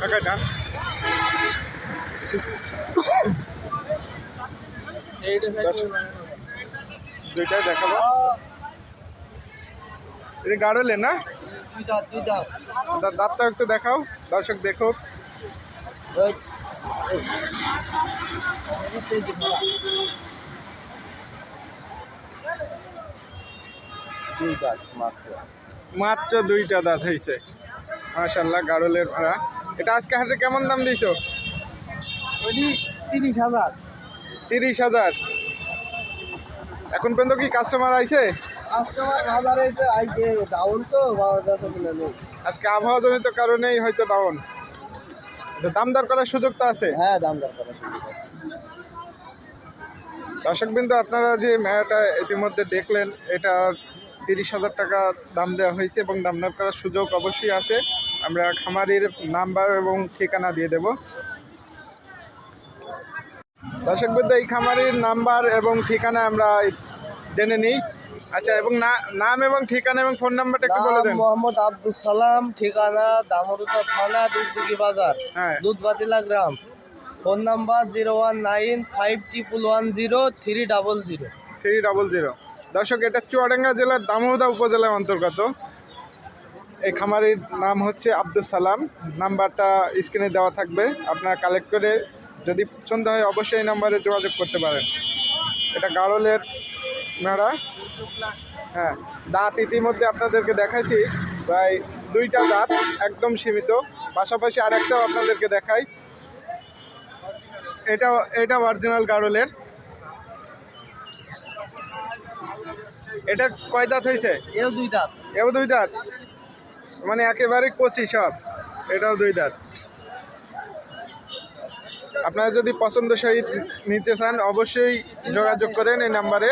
কাকাটা দুইটা দেখাবো। এটা গাড়লে না, দাঁতটা একটু দেখাও, দর্শক দেখুক। মাত্র দুইটা দাঁত হয়েছে, মাশাআল্লাহ গাড়লের ভাড়া। এটা আজকে হাটে কেমন দাম দিছো? 30,000। 30,000। এখন পর্যন্ত কি কাস্টমার আইছে? আজকে আবহাওয়া জনিত কারণেই হয়তো ডাউন। দাম দর করার সুযোগ তো আছে? হ্যাঁ, দাম দর করার সুযোগ আছে। দর্শকবৃন্দ, আপনারা যে মেলাটা ইতিমধ্যে দেখলেন, এটা 30,000 টাকা দাম দেওয়া হয়েছে এবং দাম দর করার সুযোগ অবশ্যই আছে। আমরা খামারির নাম্বার এবং ঠিকানা দিয়ে দেব। দর্শকবৃন্দ, এই খামারির নাম্বার এবং ঠিকানা আমরা জেনে নিই। আচ্ছা, এবং নাম এবং ঠিকানা এবং ফোন নাম্বারটা একটু বলে দেন। মোহাম্মদ আব্দুল সালাম, ঠিকানা দামোদর থানা, দুধদিঘি বাজার, হ্যাঁ, দুধবাতিলা গ্রাম। Phone number 01951103000। 300। দর্শক, এটা চুয়াডাঙ্গা জেলার দামোদা উপজেলার অন্তর্গত। এই খামারির নাম হচ্ছে আব্দুল সালাম। নাম্বারটা স্ক্রিনে দেওয়া থাকবে, আপনারা কালেক্ট করে যদি পছন্দ হয় অবশ্যই এই নাম্বারে যোগাযোগ করতে পারেন। এটা গাড়লের মেড়া। হ্যাঁ, দাঁত ইতিমধ্যে আপনাদেরকে দেখাইছি, প্রায় দুইটা দাঁত একদম সীমিত। পাশাপাশি আরেকটাও আপনাদেরকে দেখাই, এটা অরিজিনাল গাড়লের। এটা কয় দাঁত হয়েছে? এও 2 দাঁত। এও 2 দাঁত, মানে একেবারে কচি সব। এটাও 2 দাঁত। আপনারা যদি পছন্দ সহিত নিতে চান অবশ্যই যোগাযোগ করেন এই নাম্বারে।